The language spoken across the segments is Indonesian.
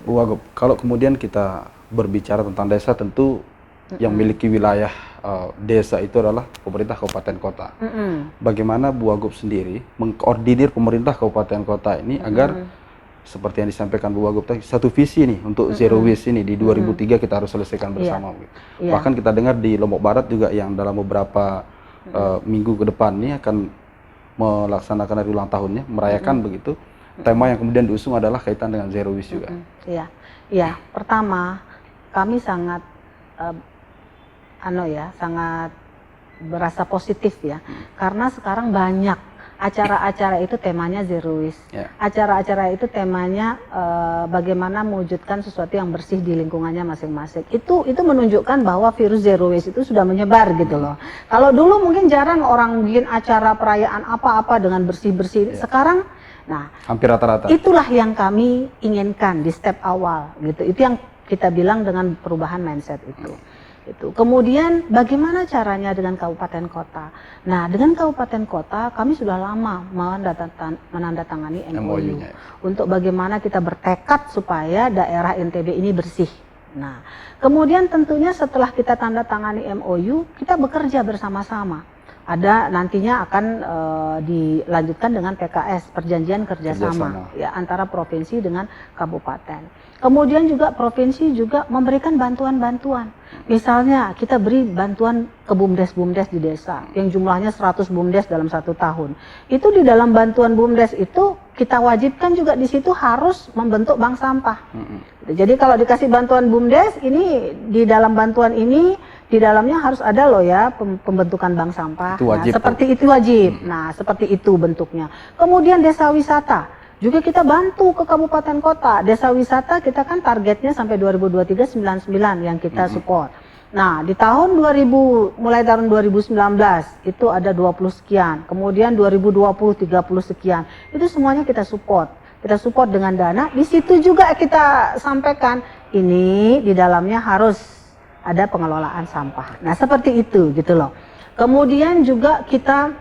Bu Wagub, kalau kemudian kita berbicara tentang desa, tentu yang memiliki wilayah desa itu adalah pemerintah kabupaten kota. Bagaimana Bu Wagub sendiri mengkoordinir pemerintah kabupaten kota ini agar seperti yang disampaikan Bu Wagub tadi, satu visi nih untuk zero waste ini di 2003 kita harus selesaikan bersama. Bahkan kita dengar di Lombok Barat juga yang dalam beberapa minggu ke depan ini akan melaksanakan hari ulang tahunnya, merayakan begitu. Tema yang kemudian diusung adalah kaitan dengan zero waste juga. Iya. Pertama, kami sangat sangat berasa positif ya, karena sekarang banyak acara-acara itu temanya zero waste. Acara-acara itu temanya bagaimana mewujudkan sesuatu yang bersih di lingkungannya masing-masing. Itu menunjukkan bahwa virus zero waste itu sudah menyebar gitu loh. Kalau dulu mungkin jarang orang bikin acara perayaan apa-apa dengan bersih-bersih. Sekarang hampir rata-rata. Itulah yang kami inginkan di step awal gitu. Itu yang kita bilang dengan perubahan mindset itu. Kemudian bagaimana caranya dengan kabupaten kota? Nah, dengan kabupaten kota kami sudah lama menandatangani MOU untuk bagaimana kita bertekad supaya daerah NTB ini bersih. Nah, kemudian tentunya setelah kita tanda tangani MOU, kita bekerja bersama-sama. Ada nantinya akan dilanjutkan dengan PKS, perjanjian kerjasama ya, antara provinsi dengan kabupaten. Kemudian juga provinsi juga memberikan bantuan-bantuan. Misalnya kita beri bantuan ke BUMDes-BUMDes di desa yang jumlahnya 100 BUMDes dalam 1 tahun. Itu di dalam bantuan BUMDes itu kita wajibkan juga di situ harus membentuk bank sampah. Jadi kalau dikasih bantuan BUMDes ini, di dalam bantuan ini di dalamnya harus ada loh ya pembentukan bank sampah. Itu wajib, seperti itu wajib. Nah, seperti itu bentuknya. Kemudian desa wisata juga kita bantu ke kabupaten kota. Desa wisata kita kan targetnya sampai 2023 99 yang kita support. Nah, di tahun 2000 mulai tahun 2019 itu ada 20 sekian. Kemudian 2020 30 sekian. Itu semuanya kita support. Kita support dengan dana. Di situ juga kita sampaikan ini di dalamnya harus ada pengelolaan sampah. Nah, seperti itu gitu loh. Kemudian juga kita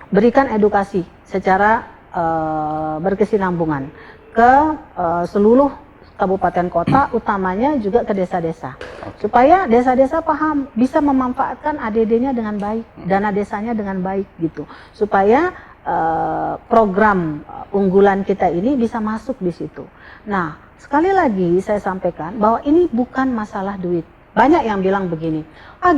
berikan edukasi secara berkesinambungan ke seluruh kabupaten kota, utamanya juga ke desa-desa. Supaya desa-desa paham, bisa memanfaatkan ADD-nya dengan baik, dana desanya dengan baik gitu. Supaya program unggulan kita ini bisa masuk di situ. Nah, sekali lagi saya sampaikan bahwa ini bukan masalah duit. Banyak yang bilang begini,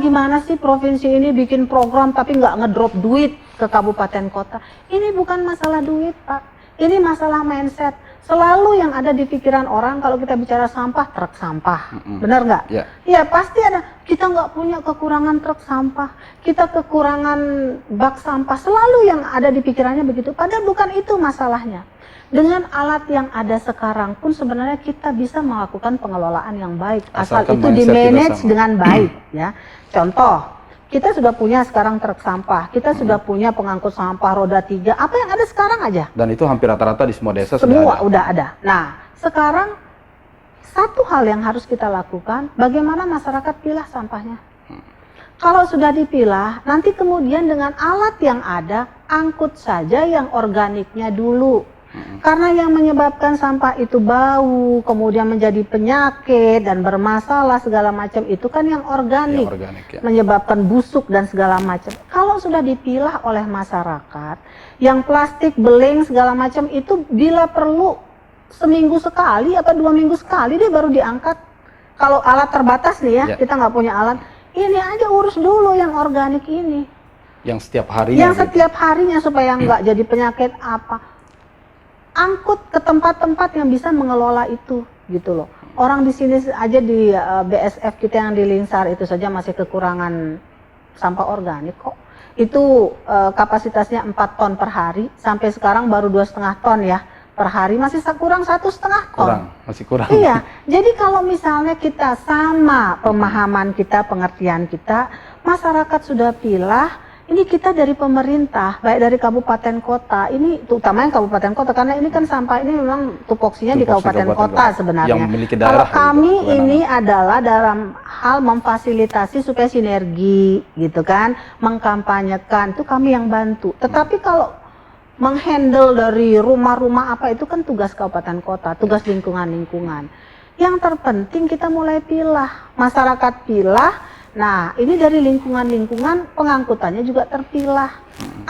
gimana sih provinsi ini bikin program tapi nggak ngedrop duit ke kabupaten kota. Ini bukan masalah duit, Pak. Ini masalah mindset. Selalu yang ada di pikiran orang kalau kita bicara sampah, truk sampah. Benar nggak? Ya pasti ada. Kita nggak punya kekurangan truk sampah. Kita kekurangan bak sampah. Selalu yang ada di pikirannya begitu. Padahal bukan itu masalahnya. Dengan alat yang ada sekarang pun sebenarnya kita bisa melakukan pengelolaan yang baik. Asal itu di-manage dengan baik ya. Contoh, kita sudah punya sekarang truk sampah, kita sudah punya pengangkut sampah roda 3, apa yang ada sekarang aja. Dan itu hampir rata-rata di semua desa semua udah ada. Nah, sekarang satu hal yang harus kita lakukan, bagaimana masyarakat pilah sampahnya. Kalau sudah dipilah, nanti kemudian dengan alat yang ada, angkut saja yang organiknya dulu. Karena yang menyebabkan sampah itu bau, kemudian menjadi penyakit dan bermasalah segala macam itu kan yang organik, menyebabkan busuk dan segala macam. Kalau sudah dipilah oleh masyarakat, yang plastik, beling segala macam itu bila perlu seminggu sekali atau 2 minggu sekali dia baru diangkat. Kalau alat terbatas nih ya, kita nggak punya alat, ini aja urus dulu yang organik ini. Yang setiap harinya. Yang setiap harinya supaya nggak jadi penyakit apa. Angkut ke tempat-tempat yang bisa mengelola itu gitu loh. Orang di sini aja di BSF kita yang di Lingsar itu saja masih kekurangan sampah organik kok. Itu kapasitasnya 4 ton per hari, sampai sekarang baru 2,5 ton ya per hari, masih kurang 1,5 ton. Masih kurang. Iya, jadi kalau misalnya kita sama pemahaman kita, pengertian kita, masyarakat sudah pilah. Ini kita dari pemerintah, baik dari kabupaten kota, ini terutama yang kabupaten kota, karena ini kan sampah ini memang tupoksinya di kabupaten kota sebenarnya. Kalau kami ini adalah dalam hal memfasilitasi supaya sinergi gitu kan, mengkampanyekan, itu kami yang bantu. Tetapi kalau menghandle dari rumah-rumah apa itu kan tugas kabupaten kota, tugas lingkungan-lingkungan. Yang terpenting kita mulai pilah, masyarakat pilah. Nah, ini dari lingkungan-lingkungan pengangkutannya juga terpilah.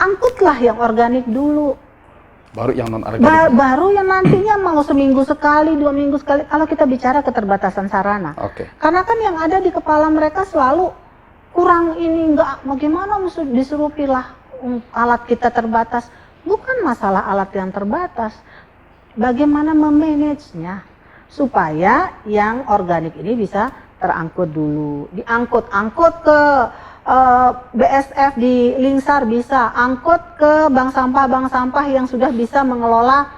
Angkutlah yang organik dulu. Baru yang non organik. Baru yang nantinya mau seminggu sekali, 2 minggu sekali. Kalau kita bicara keterbatasan sarana. Karena kan yang ada di kepala mereka selalu kurang ini, enggak, bagaimana disuruh pilah, alat kita terbatas. Bukan masalah alat yang terbatas, bagaimana memanagenya supaya yang organik ini bisa terangkut dulu, diangkut ke BSF di Lingsar bisa, angkut ke bank sampah yang sudah bisa mengelola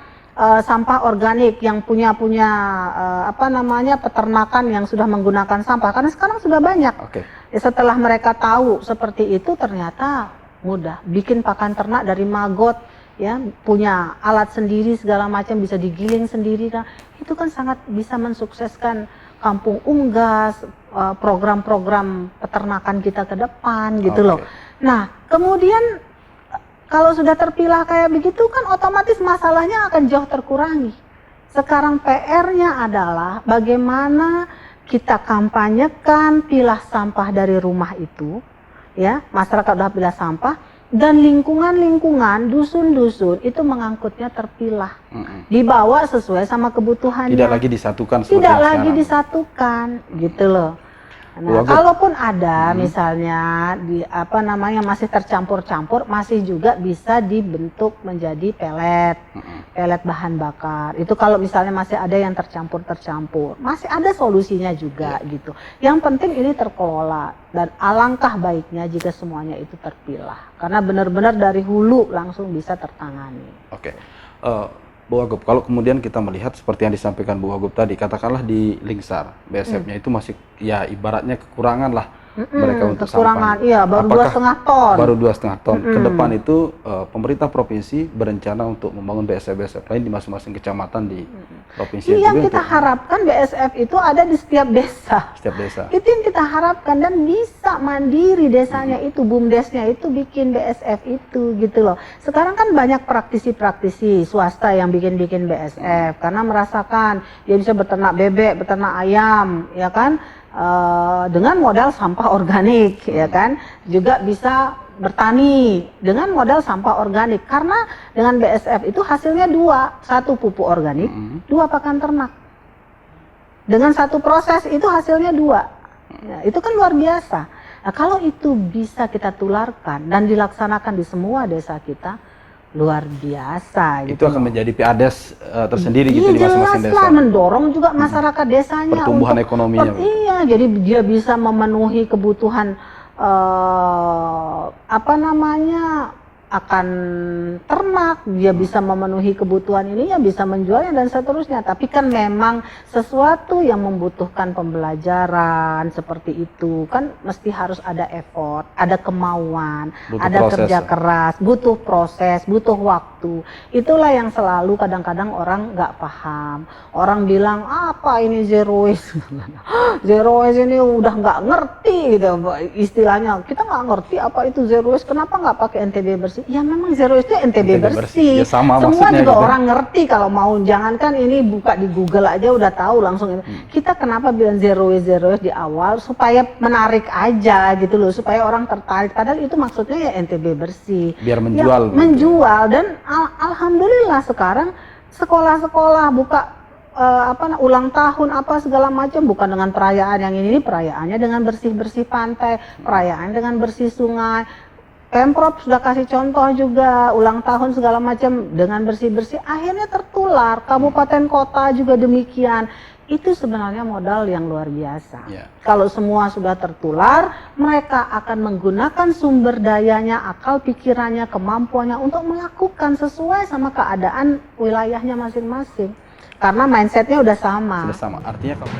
sampah organik, yang punya peternakan yang sudah menggunakan sampah, karena sekarang sudah banyak. Setelah mereka tahu seperti itu, ternyata mudah bikin pakan ternak dari maggot, ya, punya alat sendiri segala macam, bisa digiling sendiri. Nah, itu kan sangat bisa mensukseskan kampung unggas, program-program peternakan kita ke depan gitu loh. Nah, kemudian kalau sudah terpilah kayak begitu kan otomatis masalahnya akan jauh terkurangi. Sekarang PR-nya adalah bagaimana kita kampanyekan pilah sampah dari rumah itu, ya, masyarakat udah pilah sampah, dan lingkungan-lingkungan, dusun-dusun itu mengangkutnya terpilah, dibawa sesuai sama kebutuhannya. Tidak lagi disatukan. Tidak lagi disatukan, gitu loh. Nah, kalaupun ada misalnya masih tercampur-campur, masih juga bisa dibentuk menjadi pelet, pelet bahan bakar. Itu kalau misalnya masih ada yang tercampur-tercampur, masih ada solusinya juga gitu. Yang penting ini terkelola, dan alangkah baiknya jika semuanya itu terpilah, karena benar-benar dari hulu langsung bisa tertangani. Bu Wagub, kalau kemudian kita melihat seperti yang disampaikan Bu Wagub tadi, katakanlah di Lingsar, BSF-nya itu masih, ya ibaratnya kekurangan lah mereka untuk sampah. Iya, baru 2,5 ton. Baru 2,5 ton. Ke depan itu pemerintah provinsi berencana untuk membangun BSF-BSF lain di masing-masing kecamatan di provinsi. Yang kita harapkan BSF itu ada di setiap desa. Setiap desa. Itu yang kita harapkan, dan bisa mandiri desanya itu, BUMDesnya itu bikin BSF itu gitu loh. Sekarang kan banyak praktisi-praktisi swasta yang bikin BSF karena merasakan dia bisa beternak bebek, beternak ayam, ya kan? Dengan modal sampah organik, ya kan, juga bisa bertani dengan modal sampah organik, karena dengan BSF itu hasilnya 2, 1 pupuk organik, 2 pakan ternak, dengan 1 proses itu hasilnya 2, ya, itu kan luar biasa. Nah, kalau itu bisa kita tularkan dan dilaksanakan di semua desa kita, luar biasa gitu. Itu akan menjadi PADES tersendiri gitu di masing-masing desa. Jelas lah, mendorong juga masyarakat desanya pertumbuhan ekonominya. Iya, jadi dia bisa memenuhi kebutuhan akan ternak, dia bisa memenuhi kebutuhan ini, ya bisa menjualnya dan seterusnya. Tapi kan memang sesuatu yang membutuhkan pembelajaran seperti itu kan mesti harus ada effort, ada kemauan, ada kerja keras, butuh proses, butuh waktu. Itulah yang selalu kadang-kadang orang nggak paham. Orang bilang apa ini zero waste, zero waste ini udah nggak ngerti gitu istilahnya. Kita nggak ngerti apa itu zero waste, kenapa nggak pakai NTB bersih? Ya memang zero waste itu NTB bersih. Ya, sama semua juga gitu. orang ngerti kalau mau, jangankan ini buka di Google aja udah tahu langsung. Kita kenapa bilang zero waste di awal, supaya menarik aja gitu loh, supaya orang tertarik, padahal itu maksudnya ya NTB bersih. Biar menjual. Ya, menjual, dan alhamdulillah sekarang sekolah-sekolah buka ulang tahun apa segala macam, bukan dengan perayaan yang ini perayaannya dengan bersih-bersih pantai, perayaan dengan bersih sungai. Pemprov sudah kasih contoh juga, ulang tahun segala macam dengan bersih-bersih, akhirnya tertular. Kabupaten kota juga demikian. Itu sebenarnya modal yang luar biasa. Kalau semua sudah tertular, mereka akan menggunakan sumber dayanya, akal pikirannya, kemampuannya untuk melakukan sesuai sama keadaan wilayahnya masing-masing. Karena mindsetnya udah sama. Sudah sama, artinya kalau